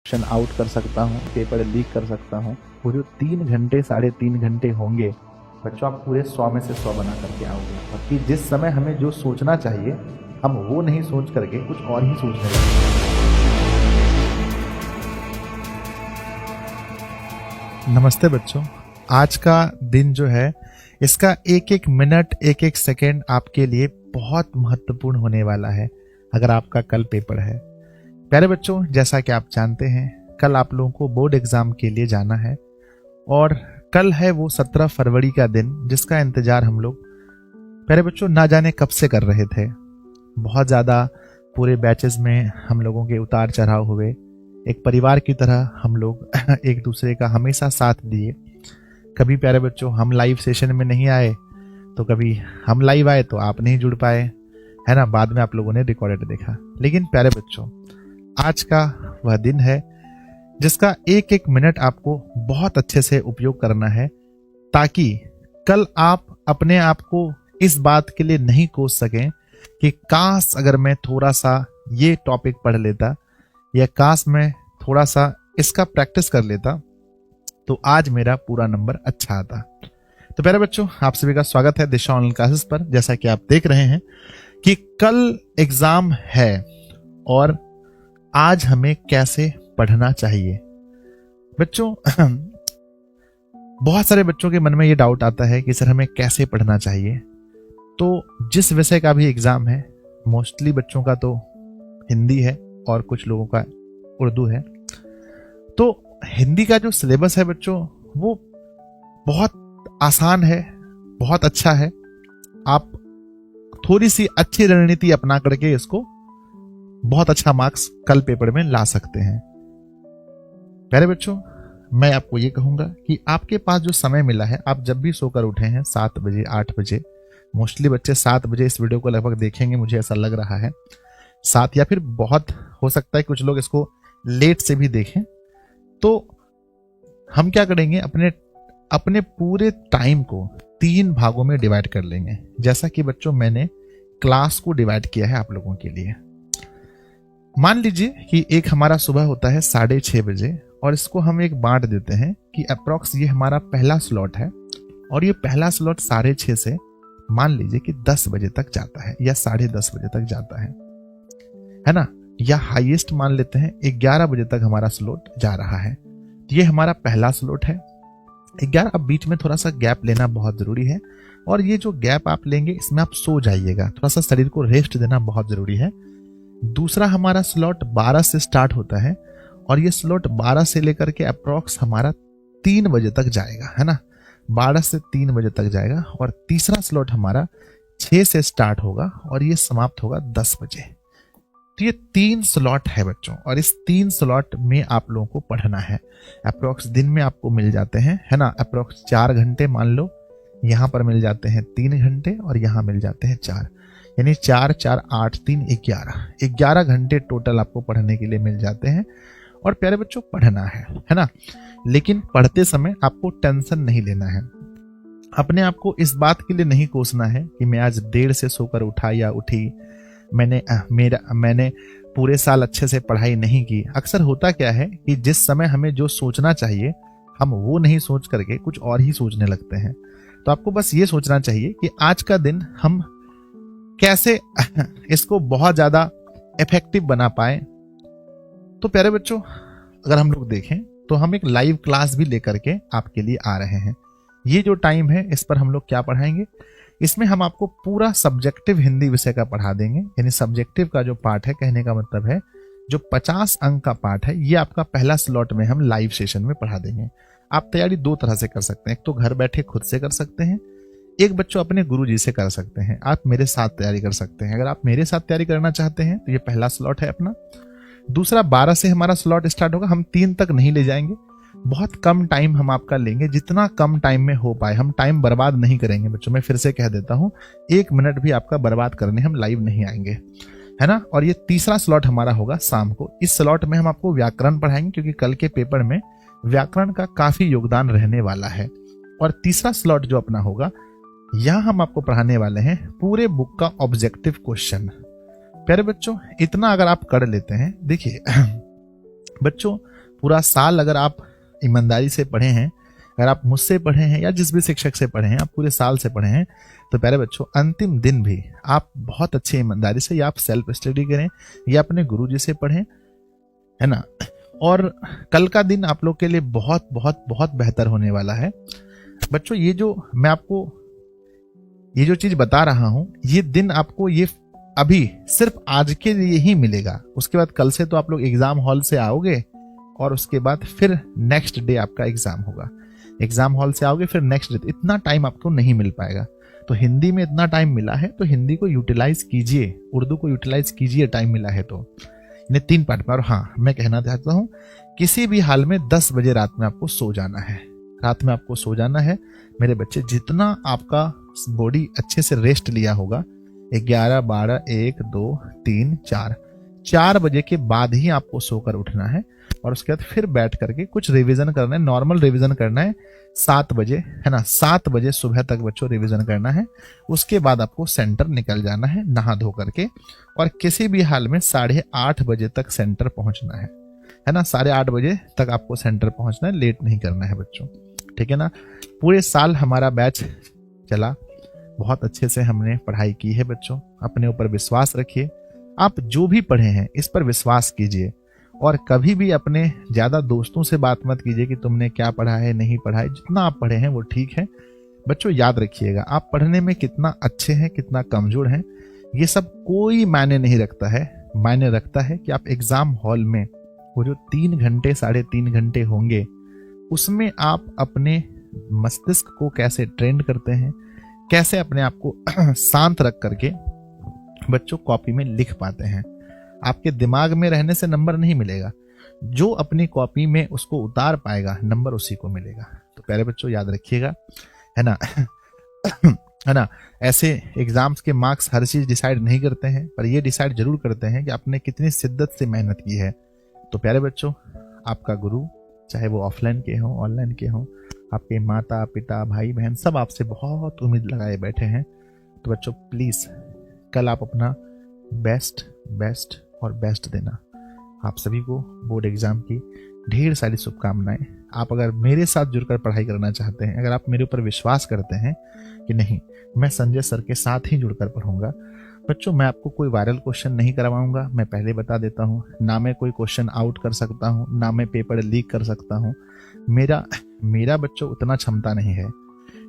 Question out कर सकता हूँ, पेपर लीक कर सकता हूँ। वो जो 3 घंटे 3.5 घंटे होंगे बच्चों, आप पूरे 100 में से 100 बना करके आओगे। और कि जिस समय हमें जो सोचना चाहिए हम वो नहीं सोच करके कुछ और ही सोचने लगते हैं। नमस्ते बच्चों, आज का दिन जो है इसका एक एक मिनट एक एक सेकेंड आपके लिए बहुत महत्वपूर्ण होने वाला है अगर आपका कल पेपर है। प्यारे बच्चों, जैसा कि आप जानते हैं कल आप लोगों को बोर्ड एग्जाम के लिए जाना है और कल है वो 17 फरवरी का दिन जिसका इंतजार हम लोग प्यारे बच्चों ना जाने कब से कर रहे थे। बहुत ज़्यादा पूरे बैचेस में हम लोगों के उतार चढ़ाव हुए, एक परिवार की तरह हम लोग एक दूसरे का हमेशा साथ दिए। कभी प्यारे बच्चों हम लाइव सेशन में नहीं आए तो कभी हम लाइव आए तो आप नहीं जुड़ पाए, है ना। बाद में आप लोगों ने रिकॉर्डेड देखा। लेकिन प्यारे बच्चों, आज का वह दिन है जिसका एक एक मिनट आपको बहुत अच्छे से उपयोग करना है ताकि कल आप अपने आप को इस बात के लिए नहीं कोस सकें कि काश अगर मैं थोड़ा सा ये टॉपिक पढ़ लेता या काश मैं थोड़ा सा इसका प्रैक्टिस कर लेता तो आज मेरा पूरा नंबर अच्छा आता। तो प्यारे बच्चों, आप सभी का स्वागत है दिशा ऑनलाइन क्लासेस पर। जैसा कि आप देख रहे हैं कि कल एग्जाम है और आज हमें कैसे पढ़ना चाहिए। बच्चों बहुत सारे बच्चों के मन में ये डाउट आता है कि सर हमें कैसे पढ़ना चाहिए। तो जिस विषय का भी एग्जाम है, मोस्टली बच्चों का तो हिंदी है और कुछ लोगों का उर्दू है। तो हिंदी का जो सिलेबस है बच्चों वो बहुत आसान है, बहुत अच्छा है। आप थोड़ी सी अच्छी रणनीति अपना करके इसको बहुत अच्छा मार्क्स कल पेपर में ला सकते हैं। प्यारे बच्चों, मैं आपको ये कहूंगा कि आपके पास जो समय मिला है, आप जब भी सोकर उठे हैं 7 बजे 8 बजे, मोस्टली बच्चे 7 बजे इस वीडियो को लगभग देखेंगे, मुझे ऐसा लग रहा है 7 या फिर बहुत हो सकता है कुछ लोग इसको लेट से भी देखें। तो हम क्या करेंगे, अपने पूरे टाइम को 3 भागों में डिवाइड कर लेंगे। जैसा कि बच्चों मैंने क्लास को डिवाइड किया है आप लोगों के लिए। मान लीजिए कि एक हमारा सुबह होता है 6:30 बजे और इसको हम एक बांट देते हैं कि अप्रॉक्स ये हमारा पहला स्लॉट है और ये पहला स्लॉट 6:30 से मान लीजिए कि 10 बजे तक जाता है या 10:30 बजे तक जाता है ना। या हाईएस्ट मान लेते हैं 11 बजे तक हमारा स्लॉट जा रहा है। ये हमारा पहला स्लॉट है 11। अब बीच में थोड़ा सा गैप लेना बहुत जरूरी है और ये जो गैप आप लेंगे इसमें आप सो जाइएगा, थोड़ा सा शरीर को रेस्ट देना बहुत जरूरी है। दूसरा हमारा स्लॉट 12 से स्टार्ट होता है और ये स्लॉट 12 से लेकर के अप्रॉक्स हमारा 3 बजे तक जाएगा, है ना। 12 से 3 बजे तक जाएगा। और तीसरा स्लॉट हमारा 6 से स्टार्ट होगा और ये समाप्त होगा 10 बजे। तो ये 3 स्लॉट है बच्चों और इस 3 स्लॉट में आप लोगों को पढ़ना है। अप्रॉक्स दिन में आपको मिल जाते हैं, है ना, अप्रॉक्स 4 घंटे मान लो। यहाँ पर मिल जाते हैं 3 घंटे और यहाँ मिल जाते हैं 4, यानी 4 4 8 3 11 घंटे टोटल आपको पढ़ने के लिए मिल जाते हैं। और प्यारे बच्चों पढ़ना है ना। लेकिन पढ़ते समय आपको टेंशन नहीं लेना है। अपने आप को इस बात के लिए नहीं कोसना है कि मैं आज देर से सोकर उठा या उठी, मैंने पूरे साल अच्छे से पढ़ाई नहीं की। अक्सर होता क्या है कि जिस समय हमें जो सोचना चाहिए हम वो नहीं सोच करके कुछ और ही सोचने लगते हैं। तो आपको बस ये सोचना चाहिए कि आज का दिन हम कैसे इसको बहुत ज्यादा इफेक्टिव बना पाए। तो प्यारे बच्चों, अगर हम लोग देखें तो हम एक लाइव क्लास भी लेकर के आपके लिए आ रहे हैं। ये जो टाइम है इस पर हम लोग क्या पढ़ाएंगे, इसमें हम आपको पूरा सब्जेक्टिव हिंदी विषय का पढ़ा देंगे। यानी सब्जेक्टिव का जो पार्ट है, कहने का मतलब है जो 50 अंक का पार्ट है, ये आपका पहला स्लॉट में हम लाइव सेशन में पढ़ा देंगे। आप तैयारी 2 तरह से कर सकते हैं। एक तो घर बैठे खुद से कर सकते हैं, एक बच्चों अपने गुरुजी से कर सकते हैं। आप मेरे साथ तैयारी कर सकते हैं। अगर आप मेरे साथ तैयारी करना चाहते हैं तो ये पहला स्लॉट है अपना। दूसरा 12 से हमारा स्लॉट स्टार्ट होगा। हम 3 तक नहीं ले जाएंगे, बहुत कम टाइम हम आपका लेंगे, जितना कम टाइम में हो पाए। हम टाइम बर्बाद नहीं करेंगे बच्चों, मैं फिर से कह देता हूं, 1 मिनट भी आपका बर्बाद करने हम लाइव नहीं आएंगे, है ना। और ये तीसरा स्लॉट हमारा होगा शाम को। इस स्लॉट में हम आपको व्याकरण पढ़ाएंगे क्योंकि कल के पेपर में व्याकरण का काफी योगदान रहने वाला है। और तीसरा स्लॉट जो अपना होगा, यहां हम आपको पढ़ाने वाले हैं पूरे बुक का ऑब्जेक्टिव क्वेश्चन। प्यारे बच्चों, इतना अगर आप कर लेते हैं, देखिए बच्चों पूरा साल अगर आप ईमानदारी से पढ़े हैं, अगर आप मुझसे पढ़े हैं या जिस भी शिक्षक से पढ़े हैं, आप पूरे साल से पढ़े हैं, तो प्यारे बच्चों अंतिम दिन भी आप बहुत अच्छे ईमानदारी से या आप सेल्फ स्टडी करें या अपने गुरुजी से पढ़ें, है ना। और कल का दिन आप लोग के लिए बहुत बहुत बहुत बेहतर होने वाला है बच्चों। ये जो मैं आपको ये जो चीज बता रहा हूं, ये दिन आपको ये अभी सिर्फ आज के लिए ही मिलेगा। उसके बाद कल से तो आप लोग एग्जाम हॉल से आओगे और उसके बाद फिर नेक्स्ट डे आपका एग्जाम होगा। एग्जाम हॉल से आओगे फिर नेक्स्ट डे, इतना टाइम आपको नहीं मिल पाएगा। तो हिंदी में इतना टाइम मिला है तो हिंदी को यूटिलाइज कीजिए, उर्दू को यूटिलाइज कीजिए, टाइम मिला है तो। इन्हें 3 पार्ट में। और हाँ, मैं कहना चाहता हूं किसी भी हाल में 10 बजे रात में आपको सो जाना है। रात में आपको सो जाना है मेरे बच्चे। जितना आपका बॉडी अच्छे से रेस्ट लिया होगा, 11, 12, 1, 2, 3, 4 बजे के बाद ही आपको सोकर उठना है। और उसके बाद फिर बैठ करके कुछ रिवीजन करना है, नॉर्मल रिवीजन करना है 7 बजे, है ना। 7 बजे सुबह तक बच्चों रिवीजन करना है। उसके बाद आपको सेंटर निकल जाना है नहा धो करके, और किसी भी हाल में 8:30 बजे तक सेंटर पहुंचना है ना। 8:30 बजे तक आपको सेंटर पहुंचना है, लेट नहीं करना है बच्चों, ठीक है ना। पूरे साल हमारा बैच चला, बहुत अच्छे से हमने पढ़ाई की है बच्चों। अपने ऊपर विश्वास रखिए, आप जो भी पढ़े हैं इस पर विश्वास कीजिए। और कभी भी अपने ज्यादा दोस्तों से बात मत कीजिए कि तुमने क्या पढ़ा है नहीं पढ़ा है। जितना आप पढ़े हैं वो ठीक है बच्चों। याद रखिएगा, आप पढ़ने में कितना अच्छे हैं कितना कमजोर हैं ये सब कोई मायने नहीं रखता है। मायने रखता है कि आप एग्जाम हॉल में वो जो 3 घंटे 3.5 घंटे होंगे, उसमें आप अपने मस्तिष्क को कैसे ट्रेंड करते हैं, कैसे अपने आप को शांत रख करके बच्चों कॉपी में लिख पाते हैं। आपके दिमाग में रहने से नंबर नहीं मिलेगा, जो अपनी कॉपी में उसको उतार पाएगा नंबर उसी को मिलेगा। तो प्यारे बच्चों याद रखिएगा, है ना है ना। ऐसे एग्जाम्स के मार्क्स हर चीज डिसाइड नहीं करते हैं, पर ये डिसाइड जरूर करते हैं कि आपने कितनी शिद्दत से मेहनत की है। तो प्यारे बच्चों, आपका गुरु, चाहे वो ऑफलाइन के हों ऑनलाइन के हों, आपके माता पिता भाई बहन सब आपसे बहुत उम्मीद लगाए बैठे हैं। तो बच्चों प्लीज कल आप अपना बेस्ट और बेस्ट देना। आप सभी को बोर्ड एग्जाम की ढेर सारी शुभकामनाएं। आप अगर मेरे साथ जुड़कर पढ़ाई करना चाहते हैं, अगर आप मेरे ऊपर विश्वास करते हैं कि नहीं मैं संजय सर के साथ ही जुड़कर पढ़ूंगा, बच्चों मैं आपको कोई वायरल क्वेश्चन नहीं करवाऊंगा। मैं पहले बता देता हूं, ना मैं कोई क्वेश्चन आउट कर सकता हूं, ना मैं पेपर लीक कर सकता हूं। मेरा बच्चों उतना क्षमता नहीं है,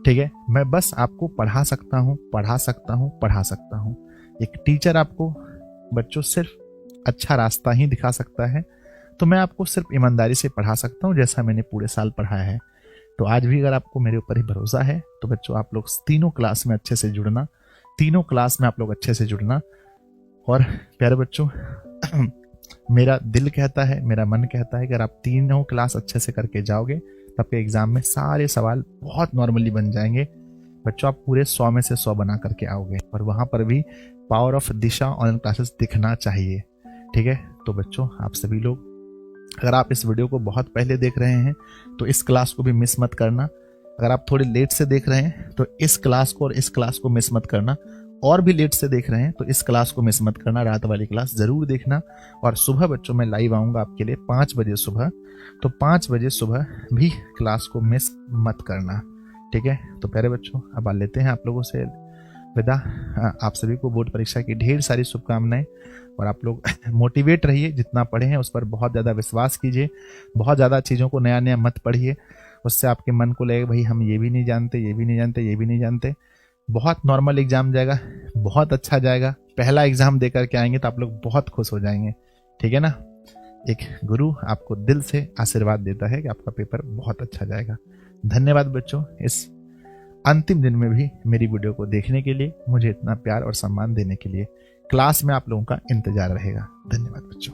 ठीक है। मैं बस आपको पढ़ा सकता हूं। एक टीचर आपको बच्चों सिर्फ अच्छा रास्ता ही दिखा सकता है। तो मैं आपको सिर्फ ईमानदारी से पढ़ा सकता हूं जैसा मैंने पूरे साल पढ़ाया है। तो आज भी अगर आपको मेरे ऊपर ही भरोसा है तो बच्चों आप लोग तीनों क्लास में अच्छे से जुड़ना, तीनों क्लास में आप लोग अच्छे से जुड़ना। और प्यारे बच्चों मेरा दिल कहता है, मेरा मन कहता है कि अगर आप तीनों क्लास अच्छे से करके जाओगे तो आपके एग्जाम में सारे सवाल बहुत नॉर्मली बन जाएंगे बच्चों। आप पूरे 100 में से 100 बना करके आओगे। और वहां पर भी power of Disha online classes दिखना चाहिए, ठीक है। तो बच्चों आप सभी लोग, अगर आप इस वीडियो को बहुत पहले देख रहे हैं तो इस क्लास को भी मिस मत करना। अगर आप थोड़ी लेट से देख रहे हैं तो इस क्लास को और इस क्लास को मिस मत करना। और भी लेट से देख रहे हैं तो इस क्लास को मिस मत करना, रात वाली क्लास जरूर देखना। और सुबह बच्चों मैं लाइव आऊंगा आपके लिए 5 बजे सुबह, तो 5 बजे सुबह भी क्लास को मिस मत करना, ठीक है। तो प्यारे बच्चों अब लेते हैं आप लोगों से विदा। आप सभी को बोर्ड परीक्षा की ढेर सारी शुभकामनाएं। और आप लोग मोटिवेट रहिए, जितना पढ़े हैं उस पर बहुत ज़्यादा विश्वास कीजिए, बहुत ज़्यादा चीज़ों को नया नया मत पढ़िए। उससे आपके मन को लगेगा भाई हम ये भी नहीं जानते, ये भी नहीं जानते, ये भी नहीं जानते। बहुत नॉर्मल एग्जाम जाएगा, बहुत अच्छा जाएगा। पहला एग्जाम देकर के आएंगे तो आप लोग बहुत खुश हो जाएंगे, ठीक है ना। एक गुरु आपको दिल से आशीर्वाद देता है कि आपका पेपर बहुत अच्छा जाएगा। धन्यवाद बच्चों, इस अंतिम दिन में भी मेरी वीडियो को देखने के लिए, मुझे इतना प्यार और सम्मान देने के लिए। क्लास में आप लोगों का इंतजार रहेगा। धन्यवाद बच्चों।